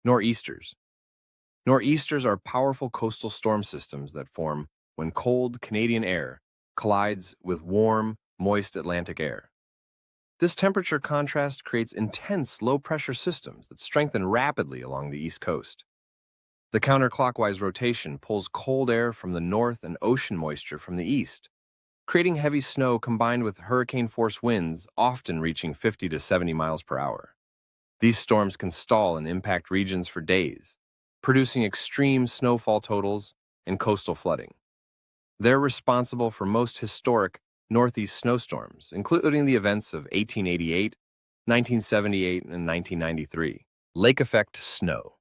Nor'easters. Nor'easters are powerful coastal storm systems that form when cold Canadian air collides with warm, moist Atlantic air. This temperature contrast creates intense low-pressure systems that strengthen rapidly along the east coast. The counterclockwise rotation pulls cold air from the north and ocean moisture from the east, creating heavy snow combined with hurricane-force winds often reaching 50 to 70 miles per hour. These storms can stall and impact regions for days, producing extreme snowfall totals and coastal flooding. They're responsible for most historic Northeast snowstorms, including the events of 1888, 1978, and 1993. Lake effect snow.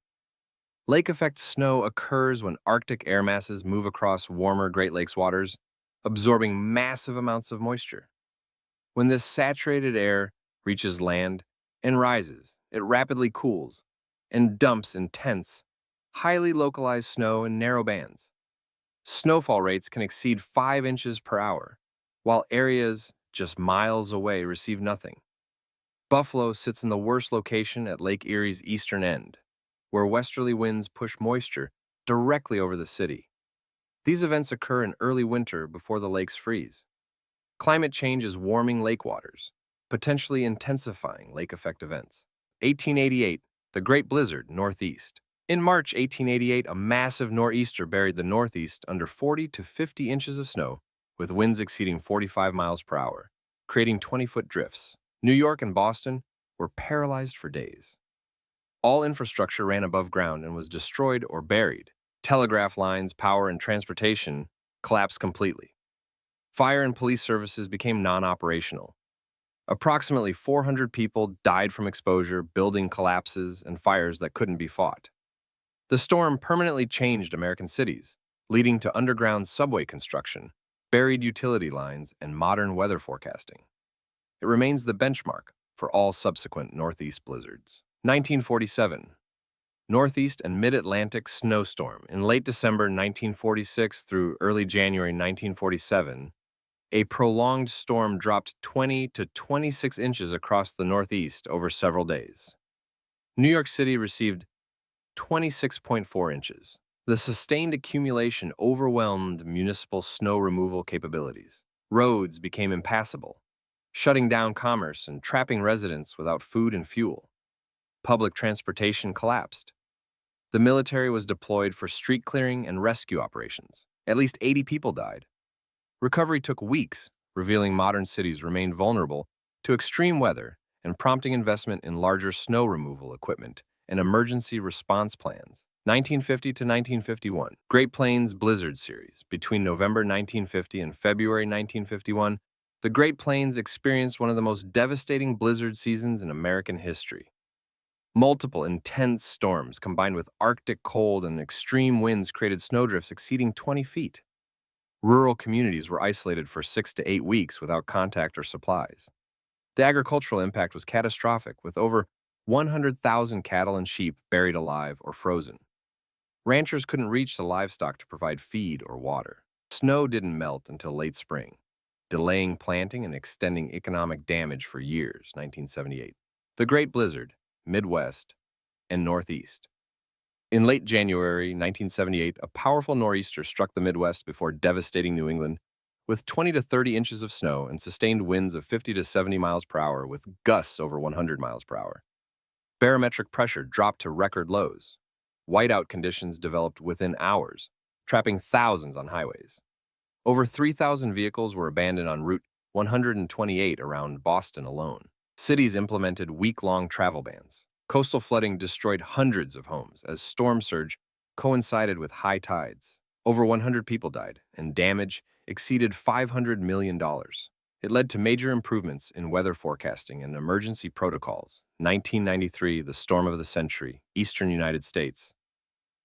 Lake effect snow occurs when Arctic air masses move across warmer Great Lakes waters, absorbing massive amounts of moisture. When this saturated air reaches land and rises, it rapidly cools and dumps intense, highly localized snow in narrow bands. Snowfall rates can exceed 5 inches per hour, while areas just miles away receive nothing. Buffalo sits in the worst location at Lake Erie's eastern end, where westerly winds push moisture directly over the city. These events occur in early winter before the lakes freeze. Climate change is warming lake waters, potentially intensifying lake effect events. 1888, the Great Blizzard, Northeast. In March 1888, a massive nor'easter buried the Northeast under 40 to 50 inches of snow, with winds exceeding 45 miles per hour, creating 20-foot drifts. New York and Boston were paralyzed for days. All infrastructure ran above ground and was destroyed or buried. Telegraph lines, power, and transportation collapsed completely. Fire and police services became non-operational. Approximately 400 people died from exposure, building collapses, and fires that couldn't be fought. The storm permanently changed American cities, leading to underground subway construction, buried utility lines, and modern weather forecasting. It remains the benchmark for all subsequent Northeast blizzards. 1947. Northeast and Mid-Atlantic snowstorm. In late December 1946 through early January 1947, a prolonged storm dropped 20 to 26 inches across the Northeast over several days. New York City received 26.4 inches. The sustained accumulation overwhelmed municipal snow removal capabilities. Roads became impassable, shutting down commerce and trapping residents without food and fuel. Public transportation collapsed. The military was deployed for street clearing and rescue operations. At least 80 people died. Recovery took weeks, revealing modern cities remained vulnerable to extreme weather and prompting investment in larger snow removal equipment and emergency response plans. 1950 to 1951. Great Plains Blizzard Series. Between November 1950 and February 1951, the Great Plains experienced one of the most devastating blizzard seasons in American history. Multiple intense storms combined with Arctic cold and extreme winds created snowdrifts exceeding 20 feet. Rural communities were isolated for 6 to 8 weeks without contact or supplies. The agricultural impact was catastrophic, with over 100,000 cattle and sheep buried alive or frozen. Ranchers couldn't reach the livestock to provide feed or water. Snow didn't melt until late spring, delaying planting and extending economic damage for years. 1978. The Great Blizzard, Midwest, and Northeast. In late January 1978, a powerful nor'easter struck the Midwest before devastating New England with 20 to 30 inches of snow and sustained winds of 50 to 70 miles per hour with gusts over 100 miles per hour. Barometric pressure dropped to record lows. Whiteout conditions developed within hours, trapping thousands on highways. Over 3,000 vehicles were abandoned on Route 128 around Boston alone. Cities implemented week-long travel bans. Coastal flooding destroyed hundreds of homes as storm surge coincided with high tides. Over 100 people died, and damage exceeded $500 million. It led to major improvements in weather forecasting and emergency protocols. 1993, the storm of the century, eastern United States.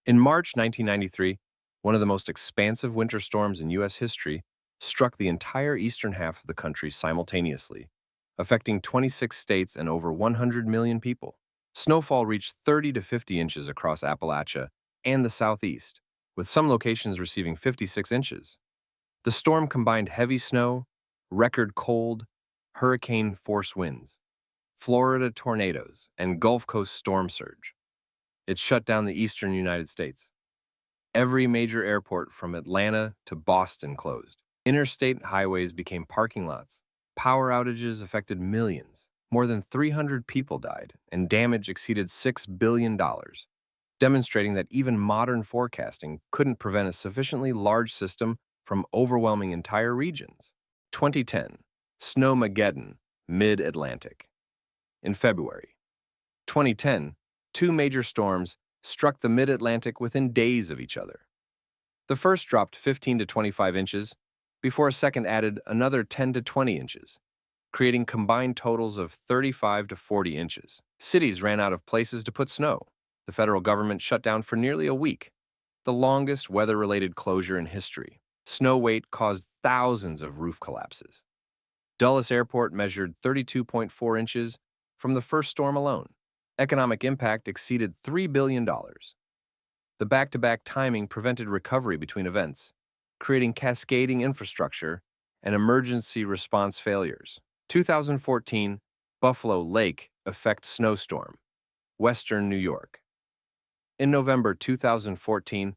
In March 1993, one of the most expansive winter storms in U.S. history struck the entire eastern half of the country simultaneously, affecting 26 states and over 100 million people. Snowfall reached 30 to 50 inches across Appalachia and the southeast, with some locations receiving 56 inches. The storm combined heavy snow, record cold, hurricane-force winds, Florida tornadoes, and Gulf Coast storm surge. It shut down the eastern United States. Every major airport from Atlanta to Boston closed. Interstate highways became parking lots. Power outages affected millions. More than 300 people died, and damage exceeded $6 billion, demonstrating that even modern forecasting couldn't prevent a sufficiently large system from overwhelming entire regions. 2010, Snowmageddon, mid-Atlantic. In February 2010, two major storms struck the mid-Atlantic within days of each other. The first dropped 15 to 25 inches, before a second added another 10 to 20 inches, creating combined totals of 35 to 40 inches. Cities ran out of places to put snow. The federal government shut down for nearly a week, the longest weather-related closure in history. Snow weight caused thousands of roof collapses. Dulles Airport measured 32.4 inches from the first storm alone. Economic impact exceeded $3 billion. The back-to-back timing prevented recovery between events, creating cascading infrastructure and emergency response failures. 2014, Buffalo Lake Effect Snowstorm, Western New York. In November 2014,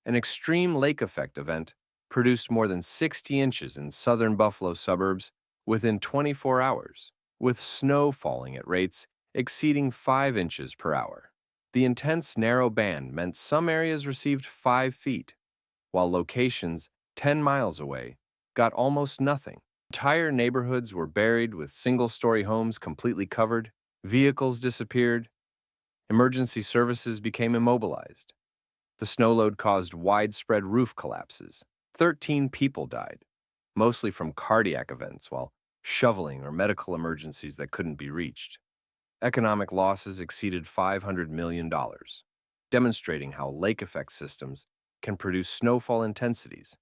an extreme lake effect event produced more than 60 inches in southern Buffalo suburbs within 24 hours, with snow falling at rates exceeding 5 inches per hour. The intense narrow band meant some areas received 5 feet, while locations 10 miles away got almost nothing. Entire neighborhoods were buried with single-story homes completely covered, vehicles disappeared, emergency services became immobilized. The snow load caused widespread roof collapses. 13 people died, mostly from cardiac events while shoveling or medical emergencies that couldn't be reached. Economic losses exceeded $500 million, demonstrating how lake effect systems can produce snowfall intensities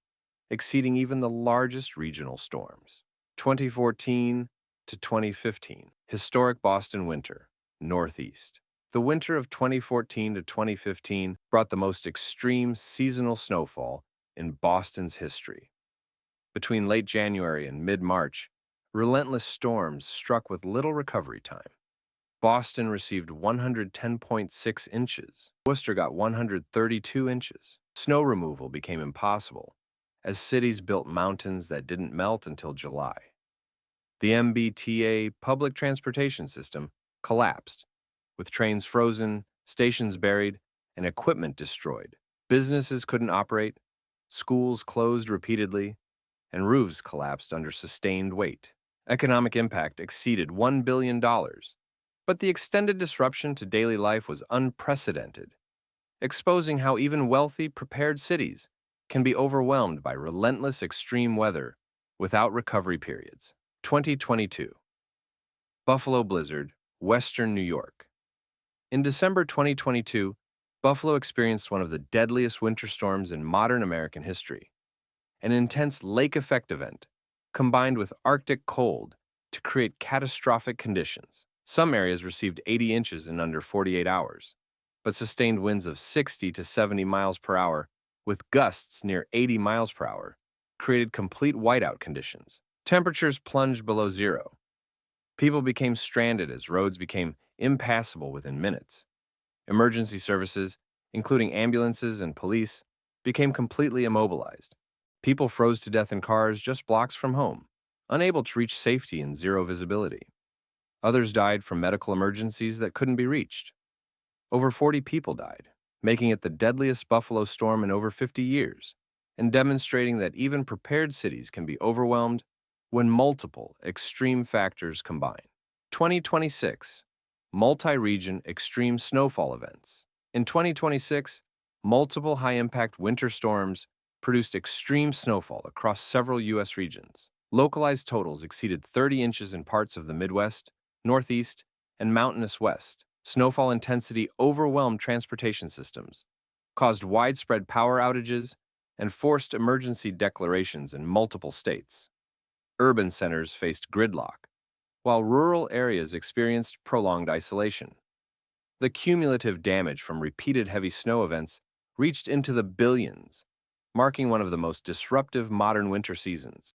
exceeding even the largest regional storms. 2014 to 2015, historic Boston winter, Northeast. The winter of 2014 to 2015 brought the most extreme seasonal snowfall in Boston's history. Between late January and mid-March, relentless storms struck with little recovery time. Boston received 110.6 inches. Worcester got 132 inches. Snow removal became impossible, as cities built mountains that didn't melt until July. The MBTA public transportation system collapsed, with trains frozen, stations buried, and equipment destroyed. Businesses couldn't operate, schools closed repeatedly, and roofs collapsed under sustained weight. Economic impact exceeded $1 billion, but the extended disruption to daily life was unprecedented, exposing how even wealthy, prepared cities can be overwhelmed by relentless extreme weather without recovery periods. 2022. Buffalo blizzard, Western New York. In December 2022, Buffalo experienced one of the deadliest winter storms in modern American history, an intense lake effect event combined with Arctic cold to create catastrophic conditions. Some areas received 80 inches in under 48 hours, but sustained winds of 60 to 70 miles per hour with gusts near 80 miles per hour created complete whiteout conditions. Temperatures plunged below zero. People became stranded as roads became impassable within minutes. Emergency services, including ambulances and police, became completely immobilized. People froze to death in cars just blocks from home, unable to reach safety in zero visibility. Others died from medical emergencies that couldn't be reached. Over 40 people died, making it the deadliest Buffalo storm in over 50 years, and demonstrating that even prepared cities can be overwhelmed when multiple extreme factors combine. 2026, multi-region extreme snowfall events. In 2026, multiple high-impact winter storms produced extreme snowfall across several U.S. regions. Localized totals exceeded 30 inches in parts of the Midwest, Northeast, and mountainous West. Snowfall intensity overwhelmed transportation systems, caused widespread power outages, and forced emergency declarations in multiple states. Urban centers faced gridlock, while rural areas experienced prolonged isolation. The cumulative damage from repeated heavy snow events reached into the billions, marking one of the most disruptive modern winter seasons.